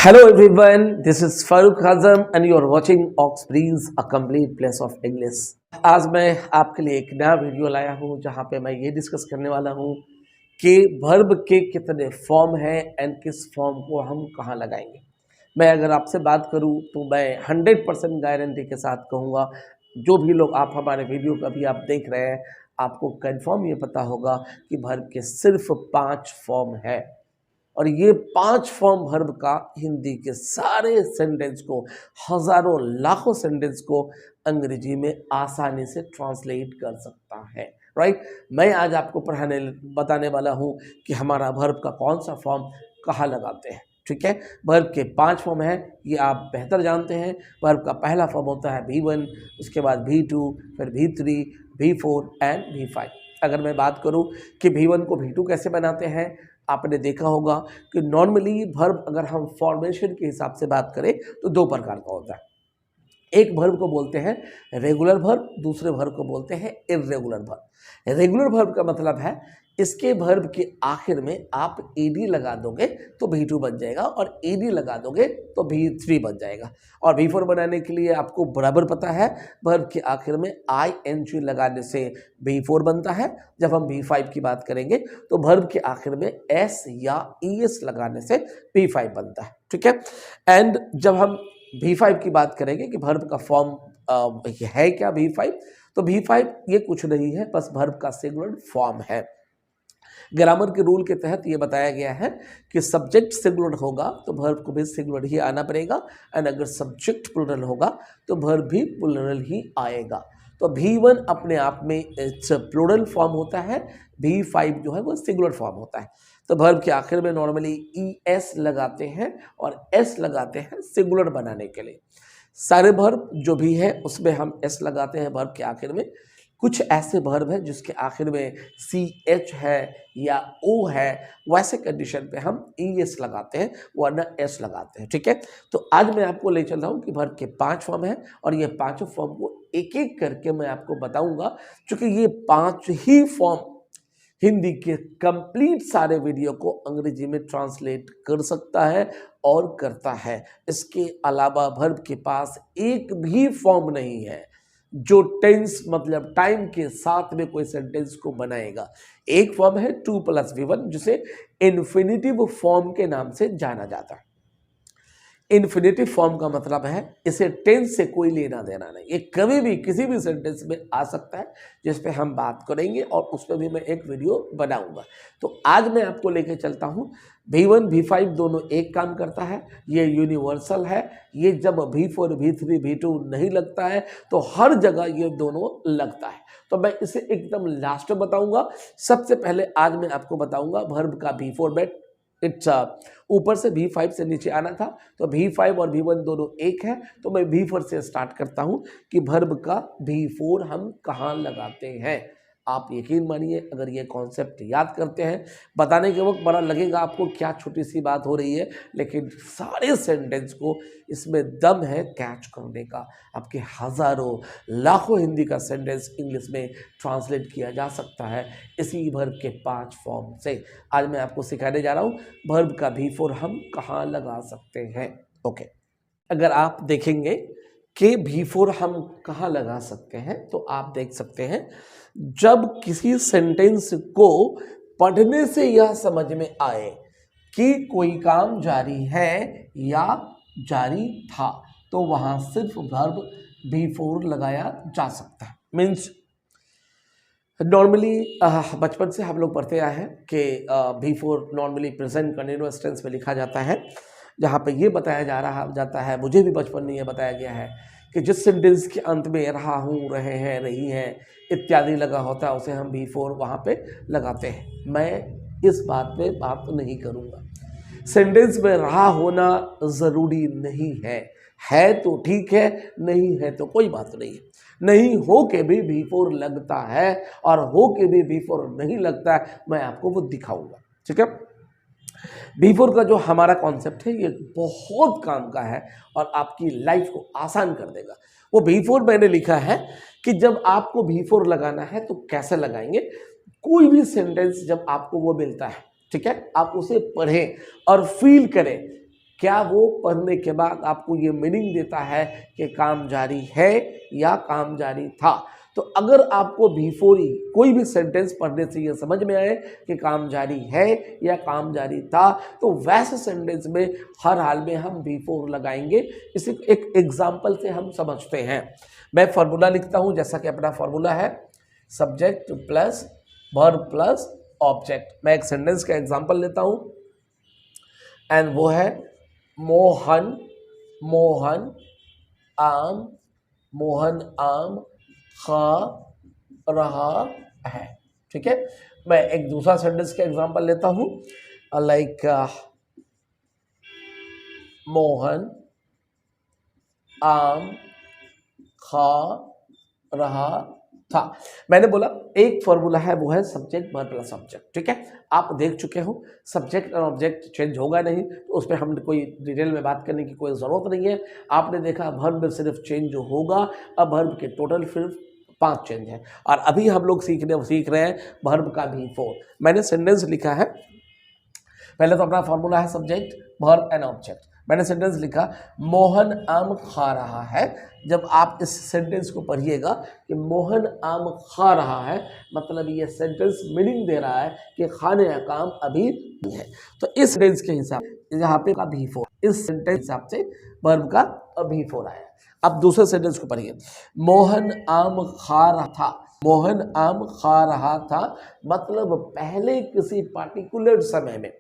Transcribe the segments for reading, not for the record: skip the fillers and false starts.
Hello everyone, this is Farooq Azam and you are watching Oxbreeze, a complete place of English। आज मैं आपके लिए एक नया वीडियो लाया हूँ जहाँ पे मैं ये डिस्कस करने वाला हूँ कि वर्ब के कितने फॉर्म हैं एंड किस फॉर्म को हम कहाँ लगाएंगे। मैं अगर आपसे बात करूँ तो मैं 100% गारंटी के साथ कहूँगा, जो भी लोग आप हमारे वीडियो को अभी आप देख रहे हैं, आपको कंफर्म ये पता होगा कि वर्ब के सिर्फ 5 फॉर्म है और ये 5 फॉर्म वर्ब का हिंदी के सारे सेंटेंस को, हजारों लाखों सेंटेंस को अंग्रेजी में आसानी से ट्रांसलेट कर सकता है। राइट, मैं आज आपको बताने वाला हूँ कि हमारा वर्ब का कौन सा फॉर्म कहाँ लगाते हैं। ठीक है, वर्ब के 5 फॉर्म हैं, ये आप बेहतर जानते हैं। वर्ब का पहला फॉर्म होता है V1, उसके बाद V2, फिर V3, V4 एंड V5। अगर मैं बात करूं कि V1 को V2 कैसे बनाते हैं, आपने देखा होगा कि नॉर्मली वर्ब अगर हम फॉर्मेशन के हिसाब से बात करें तो 2 प्रकार का होता है। एक वर्ब को बोलते हैं रेगुलर वर्ब, दूसरे वर्ब को बोलते हैं इर्रेगुलर वर्ब। रेगुलर वर्ब का मतलब है इसके वर्ब के आखिर में आप ed लगा दोगे तो V2 बन जाएगा और ed लगा दोगे तो V3 बन जाएगा। और V4 बनाने के लिए आपको बराबर पता है, वर्ब के आखिर में ing लगाने से V4 बनता है। जब हम V5 की बात करेंगे तो वर्ब के आखिर में s या es लगाने से V5 बनता है। ठीक है, एंड जब हम V5 की बात करेंगे कि वर्ब का फॉर्म है क्या V5, तो V5 ये कुछ नहीं है, बस वर्ब का सिंगुलर फॉर्म है। ग्रामर के रूल के तहत ये बताया गया है कि सब्जेक्ट सिंगुलर होगा तो वर्ब को भी सिंगुलर ही आना पड़ेगा, एंड अगर सब्जेक्ट प्लूरल होगा तो वर्ब भी प्लूरल ही आएगा। तो V1 अपने आप में प्लूरल फॉर्म होता है, V5 जो है वो सिंगुलर फॉर्म होता है। तो वर्ब के आखिर में नॉर्मली es लगाते हैं और s लगाते हैं सिंगुलर बनाने के लिए। सारे वर्ब जो भी है उसमें हम s लगाते हैं वर्ब के आखिर में। कुछ ऐसे वर्ब है जिसके आखिर में ch है या o है, वैसे कंडीशन पे हम es लगाते हैं वरना s लगाते हैं। ठीक है, तो आज मैं आपको ले चल रहा हूँ कि वर्ब के 5 फॉर्म हैं और ये 5 फॉर्म को एक एक करके मैं आपको बताऊंगा, क्योंकि ये 5 ही फॉर्म हिंदी के कंप्लीट सारे वीडियो को अंग्रेजी में ट्रांसलेट कर सकता है और करता है। इसके अलावा वर्ब के पास एक भी फॉर्म नहीं है जो टेंस मतलब टाइम के साथ में कोई सेंटेंस को बनाएगा। एक फॉर्म है 2+V1 जिसे इन्फिनिटिव फॉर्म के नाम से जाना जाता है। इन्फिनिटिव फॉर्म का मतलब है इसे टेंस से कोई लेना देना नहीं, ये कभी भी किसी भी सेंटेंस में आ सकता है, जिस पे हम बात करेंगे और उस पर भी मैं एक वीडियो बनाऊंगा। तो आज मैं आपको लेके चलता हूँ, V1 V5 दोनों एक काम करता है, ये यूनिवर्सल है। ये जब V4 V3 V2 नहीं लगता है तो हर जगह ये दोनों लगता है। तो मैं इसे एकदम लास्ट में बताऊंगा। सबसे पहले आज मैं आपको बताऊंगा वर्ब का V4 में ऊपर से V5 से नीचे आना था, तो V5 और V1 दोनों एक है। तो मैं V4 से स्टार्ट करता हूं कि वर्ब का V4 हम कहां लगाते हैं। आप यकीन मानिए, अगर ये कॉन्सेप्ट याद करते हैं, बताने के वक्त बड़ा लगेगा आपको क्या छोटी सी बात हो रही है, लेकिन सारे सेंटेंस को इसमें दम है कैच करने का। आपके हजारों लाखों हिंदी का सेंटेंस इंग्लिश में ट्रांसलेट किया जा सकता है इसी वर्ब के 5 फॉर्म से। आज मैं आपको सिखाने जा रहा हूँ वर्ब का V4 हम कहाँ लगा सकते हैं। ओके, अगर आप देखेंगे कि V4 हम कहाँ लगा सकते हैं तो आप देख सकते हैं, जब किसी सेंटेंस को पढ़ने से यह समझ में आए कि कोई काम जारी है या जारी था, तो वहां सिर्फ वर्ब V4 लगाया जा सकता है। मीन्स नॉर्मली बचपन से हम लोग पढ़ते आए हैं कि V4 normally present continuous tense में लिखा जाता है, जहाँ पे ये बताया जाता है, मुझे भी बचपन में ये बताया गया है कि जिस सेंटेंस के अंत में रहा हूँ, रहे हैं, रही हैं इत्यादि लगा होता है उसे हम V4 वहाँ पे लगाते हैं। मैं इस बात पे बात नहीं करूँगा। सेंटेंस में रहा होना ज़रूरी नहीं है तो ठीक है, नहीं है तो कोई बात नहीं है। नहीं हो के भी V4 लगता है और हो के भी V4 नहीं लगता है, मैं आपको वो दिखाऊंगा। ठीक है, V4 का जो हमारा कॉन्सेप्ट है ये बहुत काम का है और आपकी लाइफ को आसान कर देगा। वो V4 मैंने लिखा है कि जब आपको V4 लगाना है तो कैसे लगाएंगे। कोई भी सेंटेंस जब आपको वो मिलता है, ठीक है, आप उसे पढ़ें और फील करें क्या वो पढ़ने के बाद आपको ये मीनिंग देता है कि काम जारी है या काम जारी था। तो अगर आपको बिफोर ही कोई भी सेंटेंस पढ़ने से ये समझ में आए कि काम जारी है या काम जारी था, तो वैसे सेंटेंस में हर हाल में हम बिफोर लगाएंगे। इसे एक एग्जाम्पल से हम समझते हैं। मैं फॉर्मूला लिखता हूँ, जैसा कि अपना फॉर्मूला है subject plus verb plus object. मैं एक सेंटेंस का एग्जाम्पल लेता हूँ एंड वो है मोहन आम खा रहा है। ठीक है, मैं एक दूसरा सेंटेंस का एग्जांपल लेता हूं, लाइक मोहन आम खा रहा था। मैंने बोला एक फॉर्मूला है, वो है सब्जेक्ट वर्ब प्लस ऑब्जेक्ट। ठीक है, आप देख चुके हो सब्जेक्ट और ऑब्जेक्ट चेंज होगा नहीं, तो उस पर हम कोई डिटेल में बात करने की कोई ज़रूरत नहीं है। आपने देखा वर्ब में सिर्फ चेंज जो होगा, अब वर्ब के टोटल सिर्फ 5 चेंज है। और अभी हम लोग सीख रहे हैं वर्ब का बिफोर। मैंने सेंटेंस लिखा है, पहले तो अपना फॉर्मूला है सब्जेक्ट वर्ब एंड ऑब्जेक्ट। मैंने सेंटेंस लिखा मोहन आम खा रहा है। जब आप इस सेंटेंस को पढ़िएगा कि मोहन आम खा रहा है, मतलब ये सेंटेंस मीनिंग दे रहा है कि खाने का काम अभी नहीं है। तो इस सेंटेंस के हिसाब से यहाँ पे का बिफोर, इस सेंटेंस हिसाब से वर्ब का बिफोर आया। अब दूसरे सेंटेंस को पढ़िए, मोहन आम खा रहा था। मोहन आम खा रहा था मतलब पहले किसी पार्टिकुलर समय में,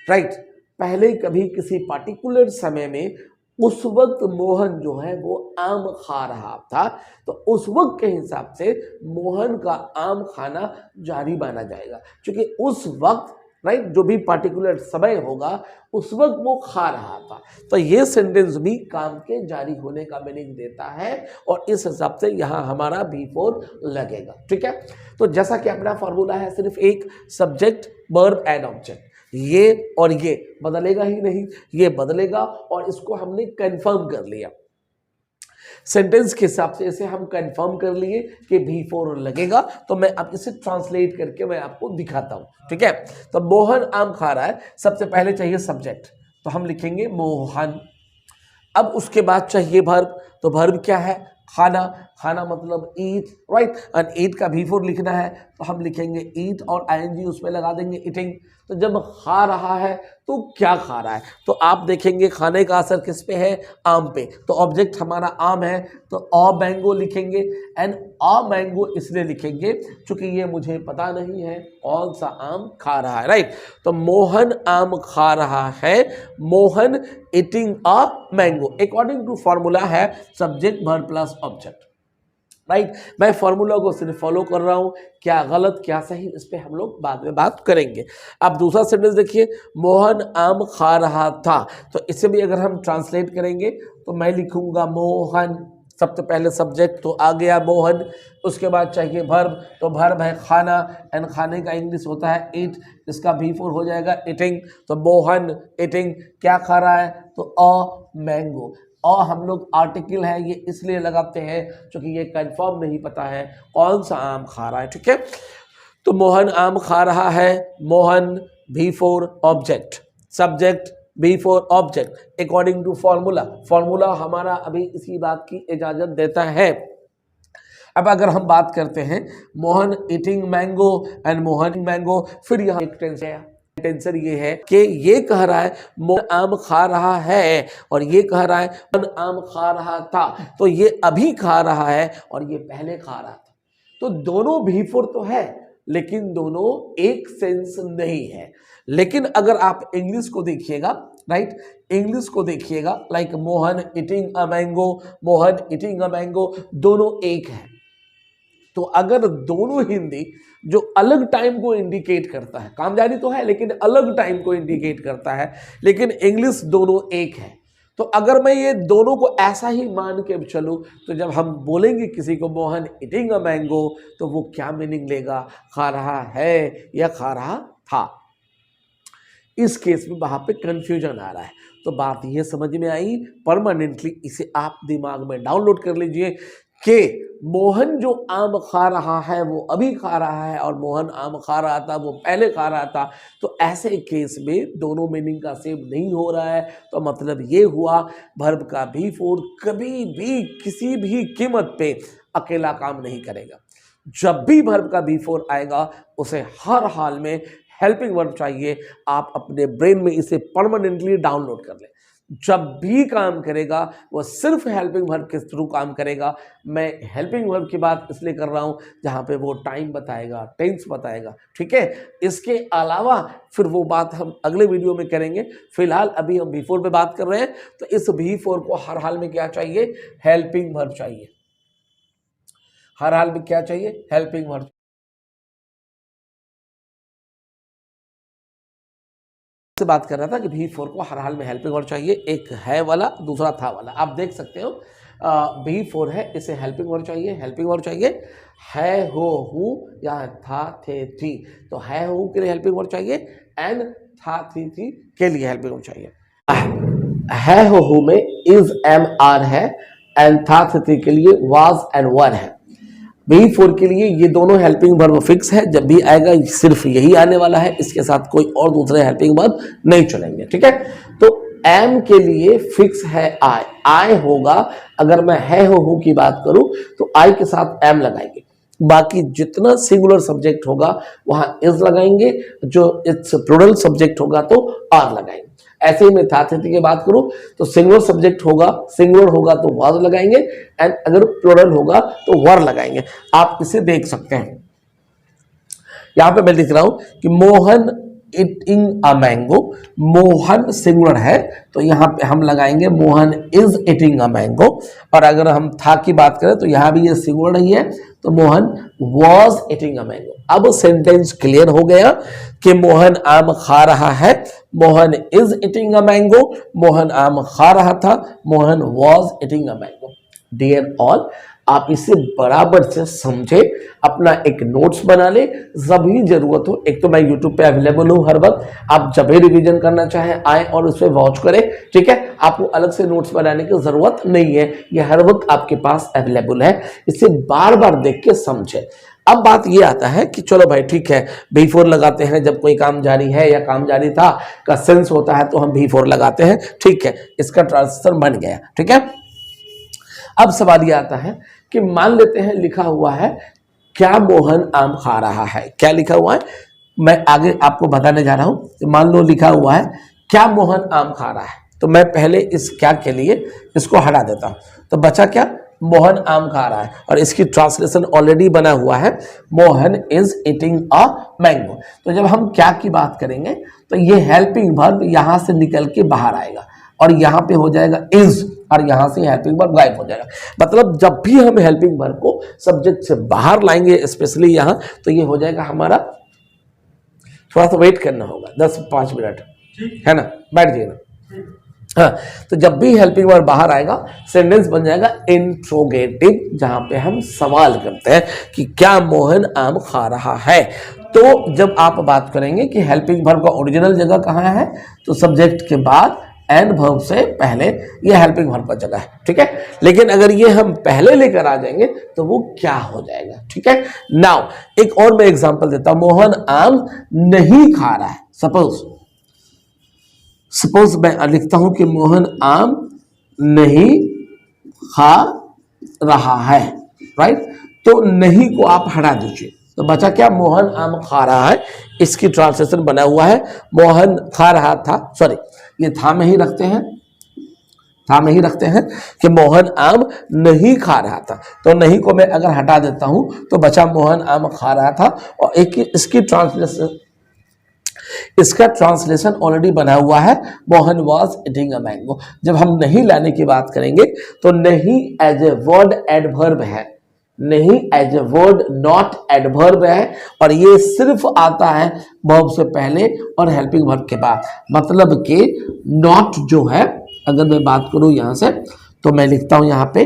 राइट, पहले कभी किसी पार्टिकुलर समय में उस वक्त मोहन जो है वो आम खा रहा था, तो उस वक्त के हिसाब से मोहन का आम खाना जारी माना जाएगा, क्योंकि उस वक्त, राइट, जो भी पार्टिकुलर समय होगा उस वक्त वो खा रहा था। तो ये सेंटेंस भी काम के जारी होने का मीनिंग देता है और इस हिसाब से यहाँ हमारा बिफोर लगेगा। ठीक है, तो जैसा कि अपना फॉर्मूला है सिर्फ एक सब्जेक्ट वर्ब एंड ऑब्जेक्ट, ये और ये बदलेगा ही नहीं, ये बदलेगा और इसको हमने कंफर्म कर लिया सेंटेंस के हिसाब से, इसे हम कंफर्म कर लिए कि बिफोर लगेगा। तो मैं अब इसे ट्रांसलेट करके मैं आपको दिखाता हूं। ठीक है, तो मोहन आम खा रहा है, सबसे पहले चाहिए सब्जेक्ट, तो हम लिखेंगे मोहन। अब उसके बाद चाहिए वर्ब, तो वर्ब क्या है, खाना। खाना मतलब ईट, राइट, एंड ईट का बिफोर लिखना है, तो हम लिखेंगे ईट और आईएनजी उसमें लगा देंगे, ईटिंग। तो जब खा रहा है तो क्या खा रहा है, तो आप देखेंगे खाने का असर किस पे है, आम पे। तो ऑब्जेक्ट हमारा आम है, तो अ मैंगो लिखेंगे। एंड अ मैंगो इसलिए लिखेंगे क्योंकि ये मुझे पता नहीं है कौन सा आम खा रहा है, राइट। तो मोहन आम खा रहा है, Mohan eating a mango, according to formula है subject verb plus object, right. मैं फॉर्मूला को सिर्फ फॉलो कर रहा हूं, क्या गलत क्या सही इस पे हम लोग बाद में बात करेंगे। अब दूसरा सेंटेंस देखिए, मोहन आम खा रहा था, तो इसे भी अगर हम ट्रांसलेट करेंगे तो मैं लिखूंगा मोहन, सबसे पहले सब्जेक्ट तो आ गया मोहन, उसके बाद चाहिए वर्ब, तो वर्ब है खाना, एंड खाने का इंग्लिश होता है ईट, इसका बिफोर हो जाएगा ईटिंग। तो मोहन ईटिंग क्या खा रहा है, तो अ मैंगो। और हम लोग आर्टिकल है ये इसलिए लगाते हैं क्योंकि ये कंफर्म नहीं पता है कौन सा आम खा रहा है। ठीक है, तो मोहन आम खा रहा है, Mohan before object, subject before object, according to formula. Formula हमारा अभी इसी बात की इजाजत देता है। अब अगर हम बात करते हैं Mohan eating mango and Mohan mango, फिर यहाँ एक टेंशन ये है कि ये कह रहा है मोहन आम खा रहा है और ये कह रहा है मोहन आम खा रहा था, तो ये अभी खा रहा है और ये पहले खा रहा था। तो दोनों बिफोर तो है लेकिन दोनों एक सेंस नहीं है। लेकिन अगर आप इंग्लिश को देखिएगा, राइट, इंग्लिश को देखिएगा, like Mohan eating a mango, Mohan eating a mango, दोनों एक है। तो अगर दोनों हिंदी जो अलग टाइम को इंडिकेट करता है, काम जारी तो है लेकिन अलग टाइम को इंडिकेट करता है, लेकिन इंग्लिश दोनों एक है। तो अगर मैं ये दोनों को ऐसा ही मान के चलूं, तो जब हम बोलेंगे किसी को मोहन ईटिंग अ मैंगो, तो वो क्या मीनिंग लेगा, खा रहा है या खा रहा था। इस केस में वहां पे कंफ्यूजन आ रहा है। तो बात ये समझ में आई, परमानेंटली इसे आप दिमाग में डाउनलोड कर लीजिए। कि मोहन जो आम खा रहा है वो अभी खा रहा है और मोहन आम खा रहा था वो पहले खा रहा था, तो ऐसे केस में दोनों मीनिंग का सेम नहीं हो रहा है। तो मतलब ये हुआ वर्ब का बी फोर कभी भी किसी भी कीमत पे अकेला काम नहीं करेगा। जब भी वर्ब का बी फोर आएगा उसे हर हाल में हेल्पिंग वर्ब चाहिए। आप अपने ब्रेन में इसे परमानेंटली डाउनलोड कर लें। जब भी काम करेगा वो सिर्फ हेल्पिंग वर्ब के थ्रू काम करेगा। मैं हेल्पिंग वर्ब की बात इसलिए कर रहा हूं जहां पे वो टाइम बताएगा, टेंस बताएगा, ठीक है। इसके अलावा फिर वो बात हम अगले वीडियो में करेंगे। फिलहाल अभी हम बी फोर पे बात कर रहे हैं, तो इस बी फोर को हर हाल में क्या चाहिए? हेल्पिंग वर्ब चाहिए। हर हाल में क्या चाहिए? Helping verb. से बात कर रहा था कि भी फोर को हर हाल में हेल्पिंग वर्ब चाहिए। एक है वाला, दूसरा था वाला। आप देख सकते हो भी फोर है, इसे हेल्पिंग वर्ब चाहिए। हेल्पिंग वर्ब चाहिए है, हो, हूँ या था, थे, थी। तो है, हो के लिए हेल्पिंग वर्ब चाहिए एंड था, थी के लिए हेल्पिंग वर्ब चाहिए। है, हो में इज, एम, आर है एंड था, थी के लिए वाज एंड वर है। बी फोर के लिए ये दोनों हेल्पिंग वर्ब फिक्स है। जब भी आएगा सिर्फ यही आने वाला है, इसके साथ कोई और दूसरे हेल्पिंग वर्ब नहीं चलेंगे, ठीक है। तो एम के लिए फिक्स है आई। आई होगा, अगर मैं है हो की बात करूं तो आई के साथ एम लगाएंगे। बाकी जितना सिंगुलर सब्जेक्ट होगा वहां इज लगाएंगे, जो इट्स प्लूरल सब्जेक्ट होगा तो आर लगाएंगे। ऐसे ही मैं था, थी की बात करूं तो सिंगुलर सब्जेक्ट होगा, सिंगुलर होगा तो वाज लगाएंगे एंड अगर प्लूरल होगा तो वर लगाएंगे। आप इसे देख सकते हैं। यहां पे मैं लिख रहा हूं कि Mohan eating a mango. Mohan singular है तो यहां पे हम लगाएंगे Mohan is eating a mango. और अगर हम था की बात करें तो यहां भी ये सिंगुलर नहीं है तो Mohan was eating a mango. अब सेंटेंस क्लियर हो गया कि मोहन आम खा रहा है, Mohan is eating a mango, Mohan आम खा रहा था, Mohan was eating a mango. Dear all, आप इसे बराबर से समझे, अपना एक नोट्स बना ले। जब भी जरूरत हो, एक तो मैं यूट्यूब पे अवेलेबल हूँ हर वक्त, आप जब भी रिवीजन करना चाहें आए और उस पर वॉच करें, ठीक है। आपको अलग से नोट्स बनाने की जरूरत नहीं है, ये हर वक्त आपके पास अवेलेबल है। इसे बार बार देख के समझे। अब बात ये आता है कि चलो भाई ठीक है, बी फोर लगाते हैं जब कोई काम जारी है या काम जारी था का सेंस होता है तो हम बी फोर लगाते हैं, ठीक है। इसका ट्रांसलेशन बन गया, ठीक है। अब सवाल ये आता है कि मान लेते हैं लिखा हुआ है क्या मोहन आम खा रहा है। क्या लिखा हुआ है मैं आगे आपको बताने जा रहा हूं। तो मान लो लिखा हुआ है क्या मोहन आम खा रहा है, तो मैं पहले इस क्या के लिए इसको हटा देता हूं। तो बचा क्या? मोहन आम खा रहा है और इसकी ट्रांसलेशन ऑलरेडी बना हुआ है, Mohan is eating a mango. तो जब हम क्या की बात करेंगे तो ये हेल्पिंग वर्ब यहां से निकल के बाहर आएगा और यहां पे हो जाएगा इज और यहां से हेल्पिंग वर्ब गायब हो जाएगा। मतलब जब भी हम हेल्पिंग वर्ब को सब्जेक्ट से बाहर लाएंगे, स्पेशली यहां, तो ये हो जाएगा हमारा, थोड़ा सा वेट करना होगा 10-5 मिनट, है ना, बैठ जाइए ना। हाँ, तो जब भी हेल्पिंग वर्ब बाहर आएगा सेंटेंस बन जाएगा इंट्रोगेटिव, जहां पे हम सवाल करते हैं कि क्या मोहन आम खा रहा है। तो जब आप बात करेंगे कि हेल्पिंग वर्ब का ओरिजिनल जगह कहाँ है, तो सब्जेक्ट के बाद एंड वर्ब से पहले ये हेल्पिंग वर्ब का जगह है, ठीक है। लेकिन अगर ये हम पहले लेकर आ जाएंगे तो वो क्या हो जाएगा, ठीक है। नाउ एक और मैं एग्जांपल देता हूं, मोहन आम नहीं खा रहा है। सपोज मैं लिखता हूं कि मोहन आम नहीं खा रहा है, राइट। तो नहीं को आप हटा दीजिए, तो बचा क्या? मोहन आम खा रहा है। इसकी ट्रांसलेशन बना हुआ है मोहन खा रहा था, सॉरी ये था में ही रखते हैं, था में ही रखते हैं कि मोहन आम नहीं खा रहा था। तो नहीं को मैं अगर हटा देता हूं तो बचा मोहन आम खा रहा था। और एक इसका ट्रांसलेशन ऑलरेडी बना हुआ है, Mohan was eating a mango. जब हम नहीं लाने की बात करेंगे तो नहीं एज ए वर्ड एडवर्ब है, नहीं as a word not adverb है और ये सिर्फ आता है वर्ब से पहले और हेल्पिंग वर्ब के बाद। मतलब कि नॉट जो है, अगर मैं बात करूं यहां से तो मैं लिखता हूं यहां पे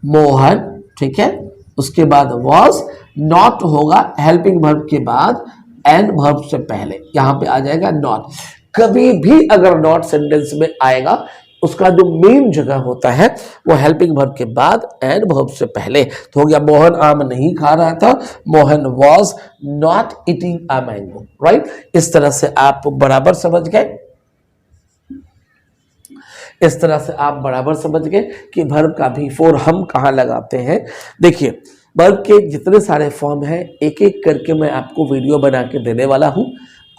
मोहन, ठीक है, उसके बाद वॉज, नॉट होगा हेल्पिंग वर्ब के बाद एंड वर्ब से पहले, यहां पे आ जाएगा नॉट। कभी भी अगर नॉट सेंटेंस में आएगा उसका जो मेन जगह होता है वो हेल्पिंग वर्ब के बाद एंड वर्ब से पहले। तो हो गया मोहन आम नहीं खा रहा था, Mohan was not eating a mango, right. इस तरह से आप बराबर समझ गए, इस तरह से आप बराबर समझ गए कि वर्ब का भी फोर हम कहाँ लगाते हैं। देखिए वर्ब के जितने सारे फॉर्म हैं एक एक करके मैं आपको वीडियो बना के देने वाला हूँ,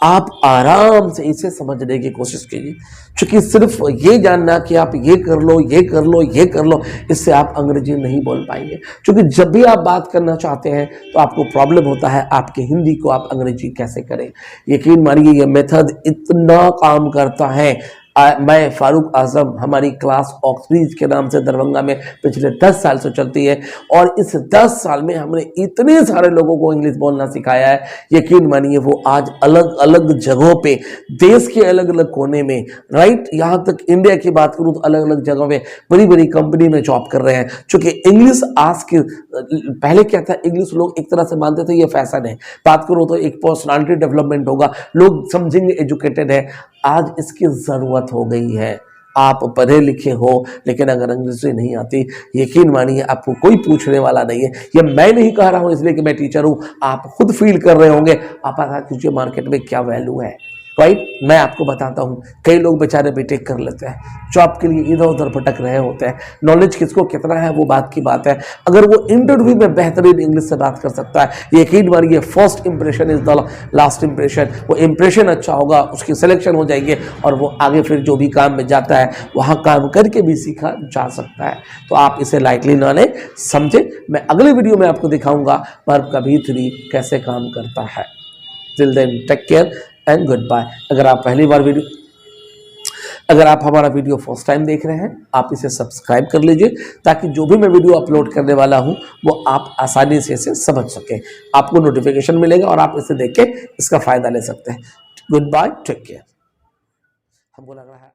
आप आराम से इसे समझने की कोशिश कीजिए। क्योंकि सिर्फ ये जानना कि आप ये कर लो ये कर लो ये कर लो, इससे आप अंग्रेजी नहीं बोल पाएंगे। क्योंकि जब भी आप बात करना चाहते हैं तो आपको प्रॉब्लम होता है आपके हिंदी को आप अंग्रेजी कैसे करें। यकीन मानिए ये मेथड इतना काम करता है। मैं फारूक आजम, हमारी क्लास ऑक्सब्रिज के नाम से दरभंगा में पिछले 10 साल से चलती है और इस 10 साल में हमने इतने सारे लोगों को इंग्लिश बोलना सिखाया है। यकीन मानिए वो आज अलग अलग जगहों पे, देश के अलग अलग कोने में, राइट, यहाँ तक इंडिया की बात करूँ तो अलग अलग जगहों में बड़ी बड़ी कंपनी में जॉब कर रहे हैं। चूंकि इंग्लिश आज के, पहले क्या था, इंग्लिश लोग एक तरह से मानते थे ये फैशन है, बात करो तो एक पर्सनालिटी डेवलपमेंट होगा, लोग समझेंगे एजुकेटेड है। आज इसकी जरूरत हो गई है। आप पढ़े लिखे हो लेकिन अगर अंग्रेजी नहीं आती, यकीन मानिए आपको कोई पूछने वाला नहीं है। ये मैं नहीं कह रहा हूं इसलिए कि मैं टीचर हूं, आप खुद फील कर रहे होंगे। आप पता कीजिए मार्केट में क्या वैल्यू है, राइट। मैं आपको बताता हूं, कई लोग बेचारे बीटेक कर लेते हैं, जॉब के लिए इधर उधर भटक रहे होते हैं। नॉलेज किसको कितना है वो बात की बात है। अगर वो इंटरव्यू में बेहतरीन इंग्लिश से बात कर सकता है, यकीन मानिए first impression is the last impression. वो इंप्रेशन अच्छा होगा, उसकी सिलेक्शन हो जाएंगे और वो आगे फिर जो भी काम में जाता है वहाँ काम करके भी सीखा जा सकता है। तो आप इसे लाइटली ना लें, समझे। मैं अगले वीडियो में आपको दिखाऊंगा वर्ब का V3 कैसे काम करता है। Till then take care and good bye. अगर आप हमारा वीडियो फर्स्ट टाइम देख रहे हैं, आप इसे सब्सक्राइब कर लीजिए ताकि जो भी मैं वीडियो अपलोड करने वाला हूं वो आप आसानी से इसे समझ सकें। आपको नोटिफिकेशन मिलेगा और आप इसे देख के इसका फायदा ले सकते हैं। Good bye, take care. हमको लग रहा है